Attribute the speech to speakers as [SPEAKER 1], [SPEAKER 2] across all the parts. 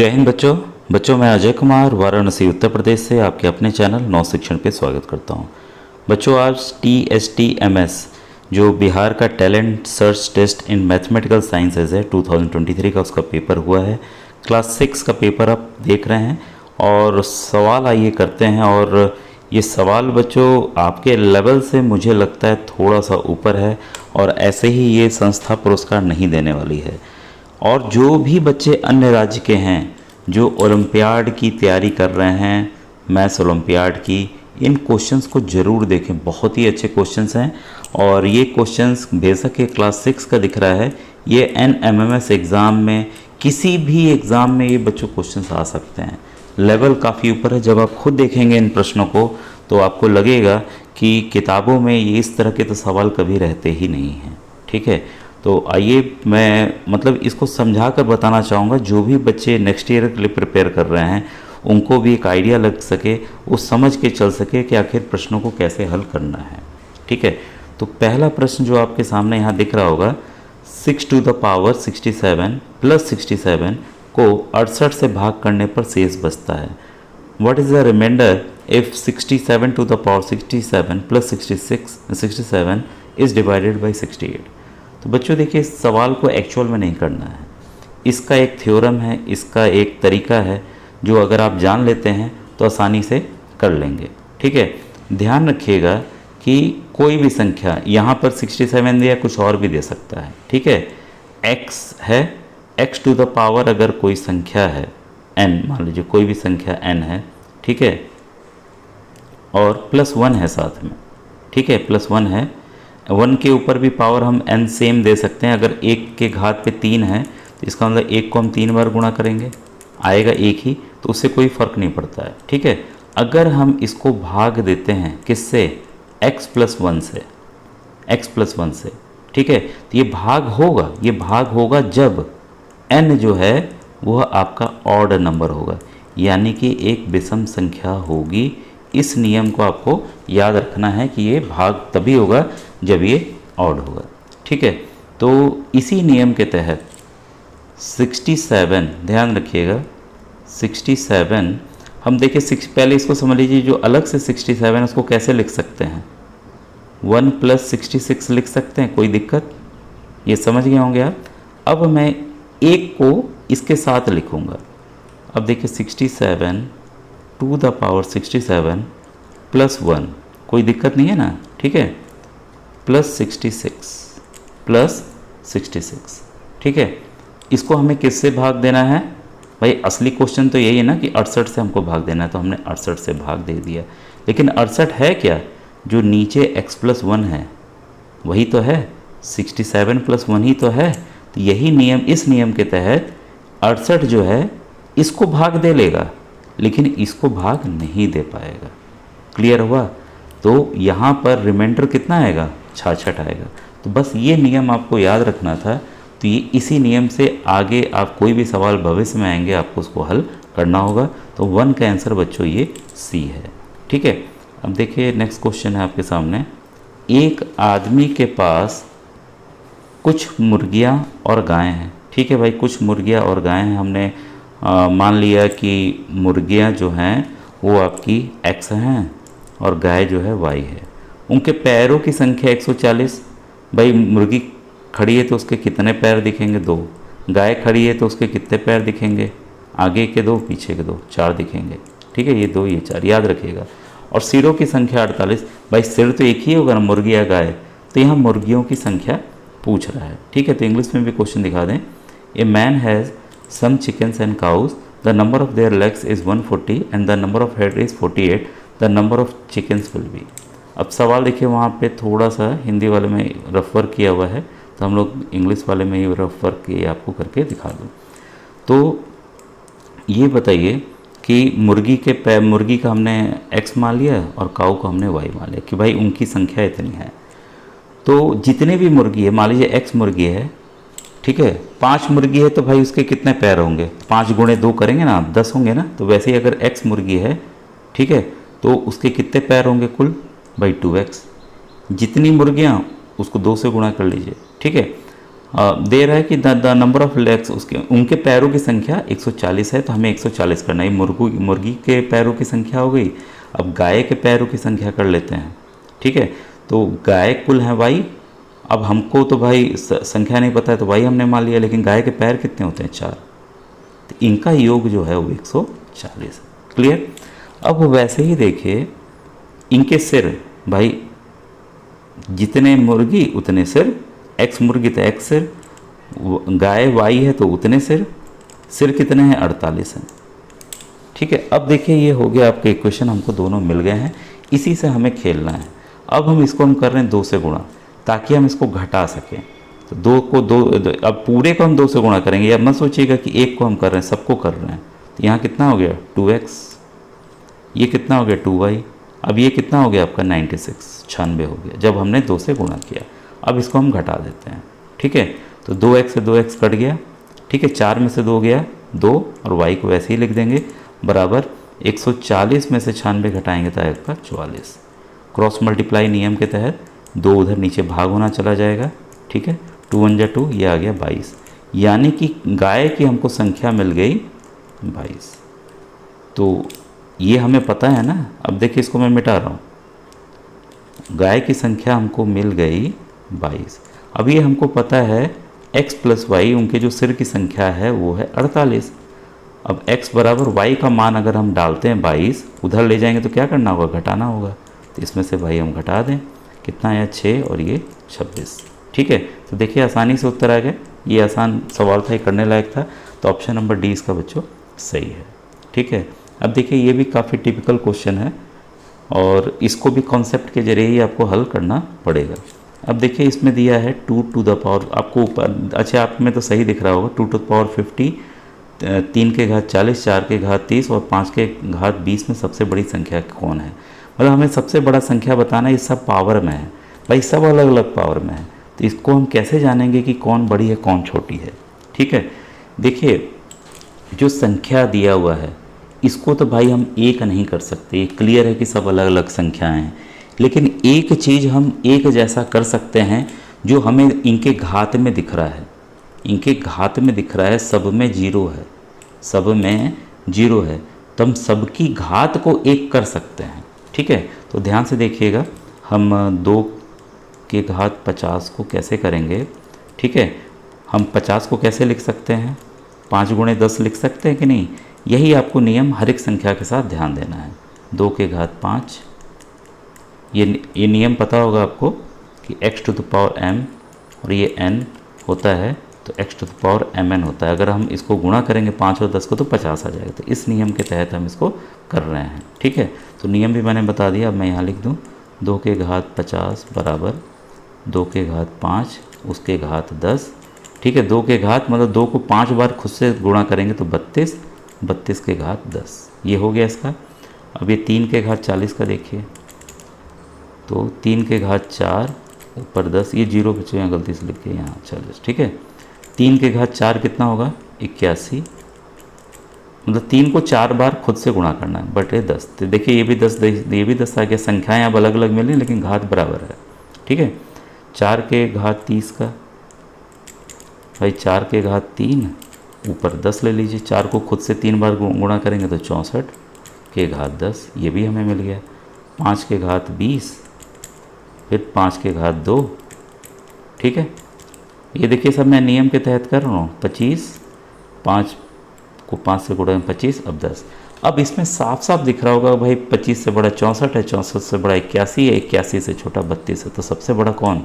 [SPEAKER 1] जय हिंद बच्चों मैं अजय कुमार वाराणसी उत्तर प्रदेश से आपके अपने चैनल नव शिक्षण पे स्वागत करता हूं। बच्चों आज TSTMS जो बिहार का talent search test in mathematical sciences है 2023 का उसका पेपर हुआ है। क्लास 6 का पेपर आप देख रहे हैं और सवाल आइए करते हैं। और ये सवाल बच्चों आपके लेवल से मुझे लगता है थोड़ा सा ऊपर है और ऐसे ही ये संस्था पुरस्कार नहीं देने वाली है। और जो भी बच्चे अन्य राज्य के हैं जो ओलंपियाड की तैयारी कर रहे हैं, मैथ्स ओलंपियाड की, इन क्वेश्चंस को ज़रूर देखें। बहुत ही अच्छे क्वेश्चंस हैं और ये क्वेश्चंस बेशक ये क्लास 6 का दिख रहा है, ये NMMS एग्ज़ाम में किसी भी एग्ज़ाम में ये बच्चों क्वेश्चंस आ सकते हैं। लेवल काफ़ी ऊपर है। जब आप खुद देखेंगे इन प्रश्नों को तो आपको लगेगा कि किताबों में ये इस तरह के तो सवाल कभी रहते ही नहीं हैं। ठीक है, तो आइए मैं इसको समझा कर बताना चाहूँगा। जो भी बच्चे नेक्स्ट ईयर के लिए प्रिपेयर कर रहे हैं उनको भी एक आइडिया लग सके, वो समझ के चल सके कि आखिर प्रश्नों को कैसे हल करना है। ठीक है, तो पहला प्रश्न जो आपके सामने यहाँ दिख रहा होगा, 6 to the power 67 प्लस 67 को 68 से भाग करने पर शेष बचता है। What is the remainder if 67 to the power 67 plus 67 is divided by 68। तो बच्चों देखिए, इस सवाल को एक्चुअल में नहीं करना है। इसका एक थ्योरम है, इसका एक तरीका है जो अगर आप जान लेते हैं तो आसानी से कर लेंगे। ठीक है, ध्यान रखिएगा कि कोई भी संख्या यहाँ पर 67 दिया, कुछ और भी दे सकता है। ठीक है, x है, x टू द पावर अगर कोई संख्या है n, मान लीजिए कोई भी संख्या n है, ठीक है, और +1 है साथ में। ठीक है, +1 है, 1 के ऊपर भी पावर हम n सेम दे सकते हैं। अगर 1 के घात पे 3 है तो इसका मतलब 1 को हम 3 बार गुणा करेंगे, आएगा 1 ही, तो उससे कोई फ़र्क नहीं पड़ता है। ठीक है, अगर हम इसको भाग देते हैं किससे, x+1 से, x+1 से, ठीक है, तो ये भाग होगा जब n जो है वह आपका ऑड नंबर होगा, यानी कि एक विषम संख्या होगी। इस नियम को आपको याद रखना है कि ये भाग तभी होगा जब ये ऑड होगा। ठीक है, तो इसी नियम के तहत 67, ध्यान रखिएगा, 67 हम देखिए, पहले इसको समझ लीजिए, जो अलग से 67 उसको कैसे लिख सकते हैं, 1 + 66 लिख सकते हैं, कोई दिक्कत, ये समझ गए होंगे आप। अब मैं एक को इसके साथ लिखूँगा। अब देखिए 67 टू द पावर 67 +1, कोई दिक्कत नहीं है ना। ठीक है, +66 ठीक है, इसको हमें किससे भाग देना है भाई? असली क्वेश्चन तो यही है ना कि 68 से हमको भाग देना है, तो हमने 68 से भाग दे दिया। लेकिन 68 है क्या? जो नीचे x+1 है वही तो है, 67 + 1 ही तो है। तो यही नियम, इस नियम के तहत 68 जो है इसको भाग दे लेगा लेकिन इसको भाग नहीं दे पाएगा। क्लियर हुआ? तो यहाँ पर रिमाइंडर कितना आएगा, 66 आएगा। तो बस ये नियम आपको याद रखना था। तो ये इसी नियम से आगे आप कोई भी सवाल भविष्य में आएंगे आपको उसको हल करना होगा। तो 1 का आंसर बच्चों ये C है। ठीक है, अब देखिए नेक्स्ट क्वेश्चन है आपके सामने। एक आदमी के पास कुछ मुर्गियाँ और गायें हैं। ठीक है भाई, कुछ मुर्गियाँ और गायें हैं। हमने मान लिया कि मुर्गियाँ जो हैं वो आपकी x हैं और गाय जो है y है। उनके पैरों की संख्या 140। भाई मुर्गी खड़ी है तो उसके कितने पैर दिखेंगे? 2। गाय खड़ी है तो उसके कितने पैर दिखेंगे? आगे के 2, पीछे के 2, 4 दिखेंगे। ठीक है, ये 2 ये 4 याद रखिएगा। और सिरों की संख्या 48। भाई सिर तो एक ही होगा ना, मुर्गी या गाय, तो यहाँ मुर्गियों की संख्या पूछ रहा है। ठीक है, तो इंग्लिश में भी क्वेश्चन दिखा दें। A man has some chickens and cows, the number of their legs is 140 and the number of head is 48, the number of chickens will be। अब सवाल देखिए, वहाँ पे थोड़ा सा हिंदी वाले में रफ वर्क किया हुआ है, तो हम लोग इंग्लिश वाले में ही रफ वर्क ये आपको करके दिखा दूँ। तो ये बताइए कि मुर्गी का हमने x मान लिया और काऊ को हमने y मान लिया कि भाई उनकी संख्या इतनी है। तो जितने भी मुर्गी है, मान लीजिए x मुर्गी है, ठीक है, 5 मुर्गी है तो भाई उसके कितने पैर होंगे? 5 × 2 करेंगे ना आप, 10 होंगे ना। तो वैसे ही अगर x मुर्गी है, ठीक है, तो उसके कितने पैर होंगे कुल? भाई 2x। जितनी मुर्गियाँ उसको 2 से गुणा कर लीजिए। ठीक है, दे रहा है कि द नंबर ऑफ लेग्स, उसके उनके पैरों की संख्या 140 है, तो हमें 140 करना है। मुर्गी के पैरों की संख्या हो गई। अब गाय के पैरों की संख्या कर लेते हैं। ठीक है, तो गाय कुल है वाई। अब हमको तो भाई संख्या नहीं पता है, तो वाई हमने मान लिया, लेकिन गाय के पैर कितने होते हैं? 4। तो इनका योग जो है वो 140 है। क्लियर। अब वैसे ही देखिए इनके सिर, भाई जितने मुर्गी उतने सिर, एक्स मुर्गी तो एक्स सिर, गाय वाई है तो उतने सिर, सिर कितने हैं? 48 हैं। ठीक है, अब देखिए ये हो गया आपके इक्वेशन, हमको दोनों मिल गए हैं। इसी से हमें खेलना है। अब हम इसको कर रहे हैं 2 से गुणा, ताकि हम इसको घटा सकें। तो 2 को 2, अब पूरे को हम 2 से गुणा करेंगे। या मत सोचिएगा कि एक को हम कर रहे हैं, सबको कर रहे हैं। तो यहाँ कितना हो गया? 2x। ये कितना हो गया? 2y। अब ये कितना हो गया आपका? 96 हो गया, जब हमने 2 से गुणा किया। अब इसको हम घटा देते हैं। ठीक है, तो 2x से 2x कट गया। ठीक है, 4 में से 2 गया 2, और y को वैसे ही लिख देंगे बराबर 140 में से 96 घटाएंगे तो आएगा 44। क्रॉस मल्टीप्लाई नियम के तहत 2 उधर नीचे भाग होना चला जाएगा। ठीक है, 2 1 2, ये आ गया 22। यानी कि गाय की हमको संख्या मिल गई 22। तो ये हमें पता है ना। अब देखिए इसको मैं मिटा रहा हूँ। गाय की संख्या हमको मिल गई 22। अब ये हमको पता है x प्लस वाई, उनके जो सिर की संख्या है वो है 48। अब x बराबर y का मान अगर हम डालते हैं 22, उधर ले जाएंगे तो क्या करना होगा? घटाना होगा। तो इसमें से भाई हम घटा दें, कितना आया? 6 और ये 26। ठीक है, तो देखिए आसानी से उत्तर आ गया। ये आसान सवाल था, ये करने लायक था। तो ऑप्शन नंबर डी इसका बच्चों सही है। ठीक है, अब देखिए ये भी काफ़ी टिपिकल क्वेश्चन है, और इसको भी कॉन्सेप्ट के जरिए ही आपको हल करना पड़ेगा। अब देखिए इसमें दिया है 2 टू द पावर, आपको ऊपर, अच्छा आप में तो सही दिख रहा होगा, 2 टू द पावर 50, 3 के घात 40, 4 के घात 30 और 5 के घात 20 में सबसे बड़ी संख्या कौन है? मतलब हमें सबसे बड़ा संख्या बताना है। ये सब पावर में है भाई, सब अलग अलग पावर में है। तो इसको हम कैसे जानेंगे कि कौन बड़ी है कौन छोटी है? ठीक है, देखिए जो संख्या दिया हुआ है इसको तो भाई हम एक नहीं कर सकते। क्लियर है कि सब अलग अलग संख्याएं हैं, लेकिन एक चीज़ हम एक जैसा कर सकते हैं जो हमें इनके घात में दिख रहा है। इनके घात में दिख रहा है, सब में 0 है, सब में 0 है, तो हम सबकी घात को एक कर सकते हैं। ठीक है, तो ध्यान से देखिएगा, हम 2 के घात 50 को कैसे करेंगे? ठीक है, हम 50 को कैसे लिख सकते हैं? 5 गुणे 10 लिख सकते हैं कि नहीं? यही आपको नियम हर एक संख्या के साथ ध्यान देना है। 2 के घात 5, ये नियम पता होगा आपको कि x to the power m और ये n होता है, तो x to the power mn होता है। अगर हम इसको गुणा करेंगे 5 और 10 को तो 50 आ जाएगा। तो इस नियम के तहत हम इसको कर रहे हैं। ठीक है, तो नियम भी मैंने बता दिया। अब मैं यहाँ लिख दूँ 2 के घात 50 बराबर 2 के घात 5 उसके घात 10। ठीक है, 2 के घात मतलब 2 को 5 बार खुद से गुणा करेंगे तो 32, 32 के घात 10, ये हो गया इसका। अब ये 3 के घात 40 का देखिए, तो 3 के घात 4 ऊपर 10, ये 0 बच्चों यहाँ गलती से लिख के यहाँ 40। ठीक है, 3 के घात 4 कितना होगा? 81, मतलब 3 को 4 बार खुद से गुणा करना है, बटे 10। तो देखिए ये भी 10 आ गया। संख्याएँ अब अलग अलग मिली लेकिन घात बराबर है। ठीक है, 4 के घात 30 का, भाई 4 के घात 3 ऊपर 10 ले लीजिए। 4 को खुद से 3 बार गुणा करेंगे तो 64 के घात 10, ये भी हमें मिल गया। 5 के घात 20, फिर 5 के घात 2। ठीक है, ये देखिए सब मैं नियम के तहत कर रहा हूँ। 25, 5 को 5 से गुणा 25, अब 10। अब इसमें साफ साफ दिख रहा होगा भाई 25 से बड़ा 64 है, 64 से बड़ा 81 है, 81 से छोटा 32 है। तो सबसे बड़ा कौन?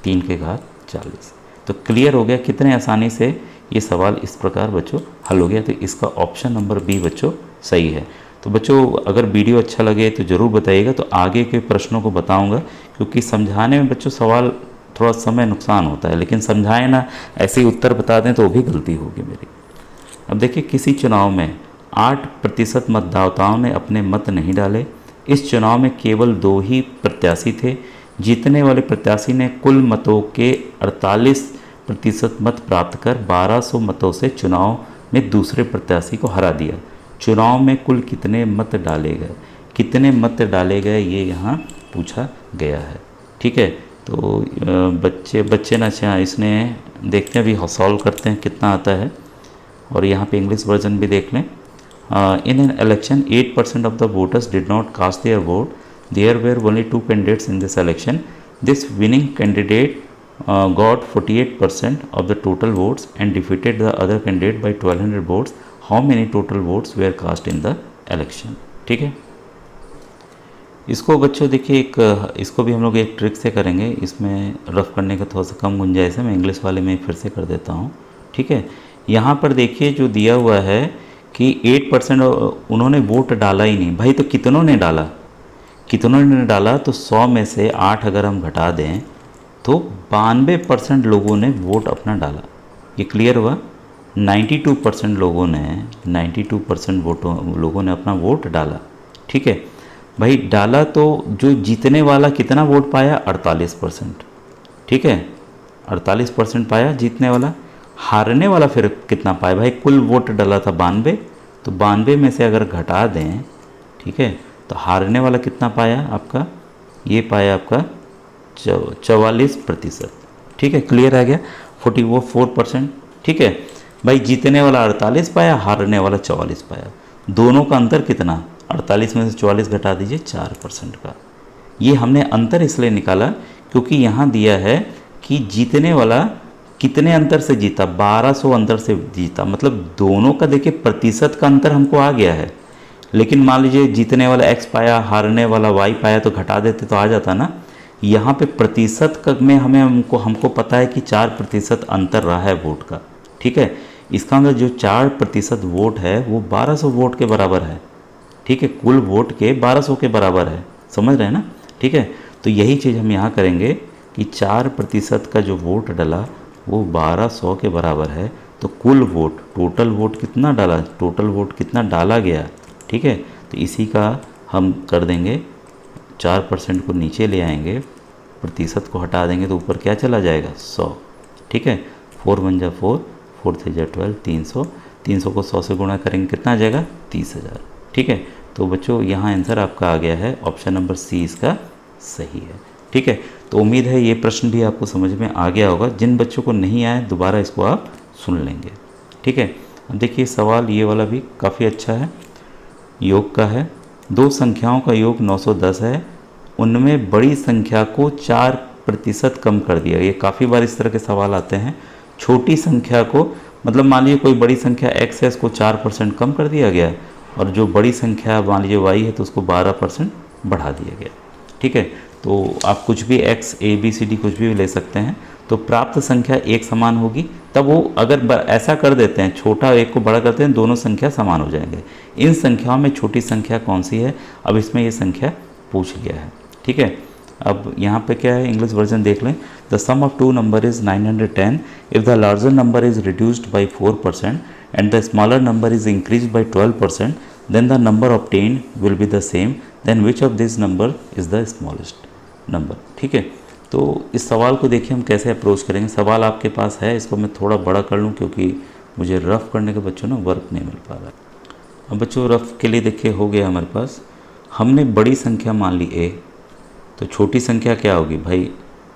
[SPEAKER 1] 3 के घात 40। तो क्लियर हो गया कितने आसानी से ये सवाल इस प्रकार बच्चों हल हो गया। तो इसका ऑप्शन नंबर बी बच्चों सही है। तो बच्चों अगर वीडियो अच्छा लगे तो ज़रूर बताइएगा, तो आगे के प्रश्नों को बताऊंगा, क्योंकि समझाने में बच्चों सवाल थोड़ा समय नुकसान होता है, लेकिन समझाएं ना, ऐसे ही उत्तर बता दें तो वो भी गलती होगी मेरी। अब देखिए किसी चुनाव में 8% मतदाताओं ने अपने मत नहीं डाले। इस चुनाव में केवल 2 ही प्रत्याशी थे। जीतने वाले प्रत्याशी ने कुल मतों के 48% मत प्राप्त कर 1200 मतों से चुनाव में दूसरे प्रत्याशी को हरा दिया। चुनाव में कुल कितने मत डाले गए? कितने मत डाले गए ये यहाँ पूछा गया है। ठीक है, तो बच्चे ना अच्छा इसने देखते हैं अभी सॉल्व करते हैं कितना आता है। और यहाँ पे इंग्लिश वर्जन भी देख लें। In an election 8% of the voters did not cast their vote, there were only 2 candidates in this election, this winning candidate got 48% of the total votes and defeated the other candidate by 1200 votes. How many total votes were cast in the election? ठीक है, इसको बच्चों देखिए इसको भी हम लोग एक ट्रिक से करेंगे। इसमें रफ करने का थोड़ा सा कम गुंजाइश है, मैं इंग्लिश वाले में फिर से कर देता हूँ। ठीक है, यहाँ पर देखिए जो दिया हुआ है कि 8% उन्होंने वोट डाला ही नहीं। भाई तो कितनों ने डाला, तो 100 में से 8 अगर हम घटा दें तो 92% लोगों ने वोट अपना डाला। ये क्लियर हुआ। 92% लोगों ने अपना वोट डाला। ठीक है भाई, डाला तो जो जीतने वाला कितना वोट पाया, 48%। ठीक है, 48% पाया जीतने वाला। हारने वाला फिर कितना पाया भाई, कुल वोट डाला था 92, तो 92 में से अगर घटा दें, ठीक है, तो हारने वाला कितना पाया आपका, ये पाया आपका 44%। ठीक है, क्लियर आ गया। 44%। ठीक है भाई, जीतने वाला 48 पाया, हारने वाला 44 पाया। दोनों का अंतर कितना, 48 में से 44 घटा दीजिए, 4% का। ये हमने अंतर इसलिए निकाला क्योंकि यहाँ दिया है कि जीतने वाला कितने अंतर से जीता, 1200 अंतर से जीता। मतलब दोनों का देखिए प्रतिशत का अंतर हमको आ गया है। लेकिन मान लीजिए जीतने वाला x पाया, हारने वाला y पाया, तो घटा देते तो आ जाता ना। यहाँ पे प्रतिशत में हमको पता है कि 4% अंतर रहा है वोट का। ठीक है, इसका मतलब जो 4% वोट है वो 1200 वोट के बराबर है। ठीक है, कुल वोट के 1200 के बराबर है, समझ रहे हैं ना। ठीक है, तो यही चीज़ हम यहाँ करेंगे कि 4% का जो वोट डला वो 1200 के बराबर है। तो कुल वोट, टोटल वोट कितना डाला गया। ठीक है, तो इसी का हम कर देंगे, 4% को नीचे ले आएंगे, प्रतिशत को हटा देंगे तो ऊपर क्या चला जाएगा, 100। ठीक है, 4 1 जा 4, 4 3 जा 12, 300। 300 को 100 से गुणा करेंगे, कितना आ जाएगा, 30,000। ठीक है, तो बच्चों यहाँ आंसर आपका आ गया है, ऑप्शन नंबर सी इसका सही है। ठीक है, तो उम्मीद है ये प्रश्न भी आपको समझ में आ गया होगा। जिन बच्चों को नहीं आया दोबारा इसको आप सुन लेंगे। ठीक है, अब देखिए सवाल ये वाला भी काफ़ी अच्छा है, योग का है। दो संख्याओं का योग 910 है, उनमें बड़ी संख्या को 4% कम कर दिया। ये काफ़ी बार इस तरह के सवाल आते हैं। छोटी संख्या को, मतलब मान लीजिए कोई बड़ी संख्या x है, इसको 4% कम कर दिया गया, और जो बड़ी संख्या मान लीजिए y है तो उसको 12% बढ़ा दिया गया। ठीक है, तो आप कुछ भी x a b c d कुछ भी ले सकते हैं, तो प्राप्त संख्या एक समान होगी। तब वो अगर ऐसा कर देते हैं, छोटा एक को बड़ा करते हैं, दोनों संख्या समान हो जाएंगे। इन संख्याओं में छोटी संख्या कौन सी है, अब इसमें ये संख्या पूछ लिया है। ठीक है, अब यहाँ पे क्या है, इंग्लिश वर्जन देख लें। The sum of two number is 910 if the larger number is reduced by 4% and the smaller number is increase by 12%, then the number obtained will be the same, then which of this number is the smallest number. ठीक है, तो इस सवाल को देखिए हम कैसे approach करेंगे। सवाल आपके पास है, इसको मैं थोड़ा बड़ा कर लूँ क्योंकि मुझे रफ़ करने के बच्चों ना वर्क नहीं मिल पा रहा है। अब बच्चों रफ़ के लिए देखिए हो गया हमारे पास, हमने बड़ी संख्या मान ली a, तो छोटी संख्या क्या होगी भाई,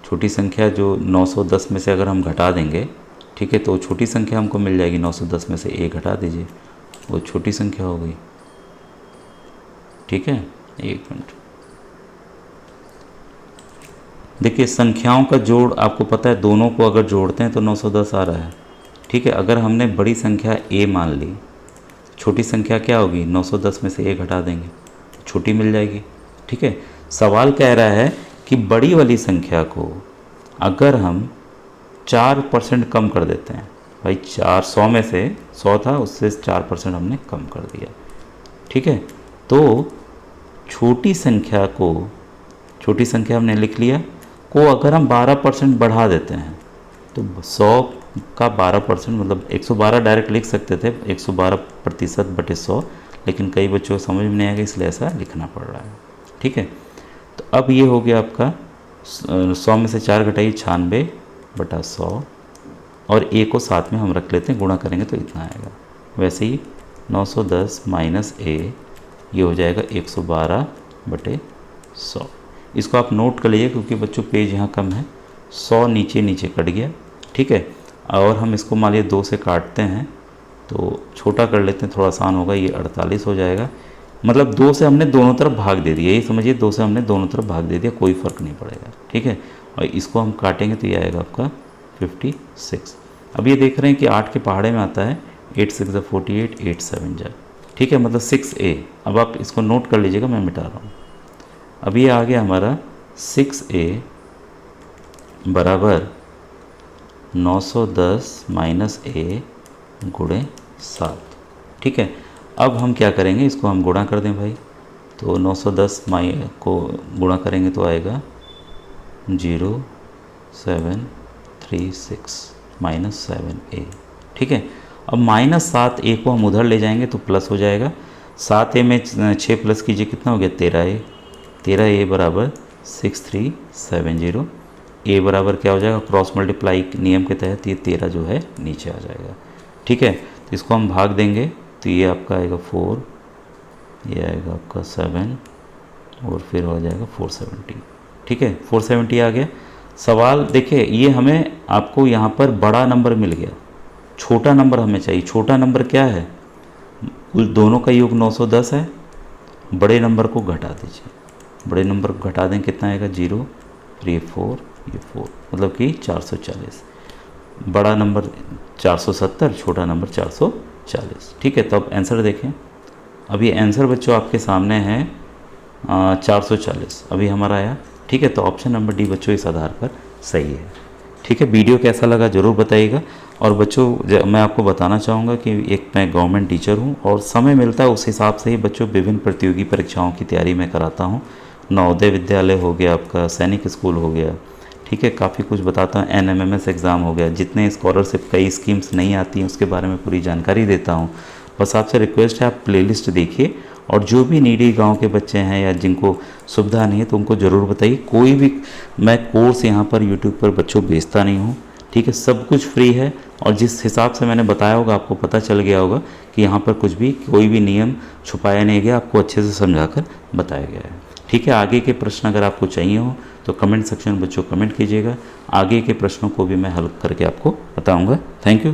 [SPEAKER 1] छोटी संख्या जो 910 में से अगर हम घटा देंगे, ठीक है, तो छोटी संख्या हमको मिल जाएगी। 910 में से a घटा दीजिए, वो छोटी संख्या हो गई। ठीक है, एक मिनट देखिए, संख्याओं का जोड़ आपको पता है, दोनों को अगर जोड़ते हैं तो 910 आ रहा है। ठीक है, अगर हमने बड़ी संख्या a मान ली, छोटी संख्या क्या होगी, 910 में से a घटा देंगे, छोटी मिल जाएगी। ठीक है, सवाल कह रहा है कि बड़ी वाली संख्या को अगर हम 4% कम कर देते हैं, भाई 400 में से 100 था, उससे 4% हमने कम कर दिया। ठीक है, तो छोटी संख्या हमने लिख लिया, को अगर हम 12% बढ़ा देते हैं तो 100 का 12% मतलब 112 डायरेक्ट लिख सकते थे, 112% बटे 100, लेकिन कई बच्चों को समझ में नहीं आएगा इसलिए ऐसा लिखना पड़ रहा है। ठीक है, तो अब ये हो गया आपका 100 में से 4 घटाइए, 96 बटा 100, और a को साथ में हम रख लेते हैं, गुणा करेंगे तो इतना आएगा। वैसे ही 910 माइनस a, ये हो जाएगा 112 बटे 100। इसको आप नोट कर लीजिए क्योंकि बच्चों पेज यहाँ कम है। 100 नीचे नीचे कट गया, ठीक है। और हम इसको मान लीजिए 2 से काटते हैं तो छोटा कर लेते हैं, थोड़ा आसान होगा। ये 48 हो जाएगा, मतलब 2 से हमने दोनों तरफ भाग दे दिया, ये समझिए 2 से हमने दोनों तरफ भाग दे दिया, कोई फ़र्क नहीं पड़ेगा, ठीक है। और इसको हम काटेंगे तो ये आएगा आपका 56। अब ये देख रहे हैं कि 8 के पहाड़े में आता है 8 6 = 48, 8 7 जा, ठीक है, मतलब 6A। अब आप इसको नोट कर लीजिएगा, मैं मिटा रहा हूँ। अब ये आ गया हमारा 6A बराबर 910 - A × 7, ठीक है। अब हम क्या करेंगे, इसको हम गुणा कर दें भाई, तो 910 को गुणा करेंगे तो आएगा 0736 - 7A, ठीक है। अब -7A को हम उधर ले जाएंगे तो प्लस हो जाएगा। 7A में 6 प्लस कीजिए, कितना हो गया 13A। 13A बराबर 6370। A बराबर क्या हो जाएगा, क्रॉस मल्टीप्लाई नियम के तहत ये 13 जो है नीचे आ जाएगा, ठीक है। तो इसको हम भाग देंगे तो ये आपका आएगा 4, ये आएगा आपका 7 और फिर हो जाएगा 470, ठीक है। 470 आ गया। सवाल देखिए, ये हमें आपको यहाँ पर बड़ा नंबर मिल गया, छोटा नंबर हमें चाहिए। छोटा नंबर क्या है, उस दोनों का योग 910 है। बड़े नंबर को घटा दीजिए, बड़े नंबर को घटा दें, कितना आएगा 0, फिर ये 4, ये 4, मतलब कि 440। बड़ा नंबर 470, छोटा नंबर 440, ठीक है। तो अब आंसर देखें। अब ये आंसर बच्चों आपके सामने है 440 अभी हमारा आया, ठीक है। तो ऑप्शन नंबर डी बच्चों इस आधार पर सही है, ठीक है। वीडियो कैसा लगा ज़रूर बताइएगा। और बच्चों मैं आपको बताना चाहूँगा कि एक मैं गवर्नमेंट टीचर हूँ और समय मिलता है उस हिसाब से ही बच्चों विभिन्न प्रतियोगी परीक्षाओं की तैयारी मैं कराता हूँ। नवोदय विद्यालय हो गया, आपका सैनिक स्कूल हो गया, ठीक है, काफ़ी कुछ बताता हूँ। NMMS एग्ज़ाम हो गया, जितने स्कॉलरशिप कई स्कीम्स नहीं आती हैं उसके बारे में पूरी जानकारी देता हूँ। बस आपसे रिक्वेस्ट है आप प्लेलिस्ट देखिए और जो भी नीडी गांव के बच्चे हैं या जिनको सुविधा नहीं है तो उनको ज़रूर बताइए। कोई भी मैं कोर्स यहाँ पर यूट्यूब पर बच्चों बेचता नहीं हूँ, ठीक है, सब कुछ फ्री है। और जिस हिसाब से मैंने बताया होगा आपको पता चल गया होगा कि यहाँ पर कुछ भी कोई भी नियम छुपाया नहीं गया, आपको अच्छे से समझाकर बताया गया है, ठीक है। आगे के प्रश्न अगर आपको चाहिए हो तो कमेंट सेक्शन में बच्चों कमेंट कीजिएगा, आगे के प्रश्नों को भी मैं हल करके आपको बताऊँगा। Thank you.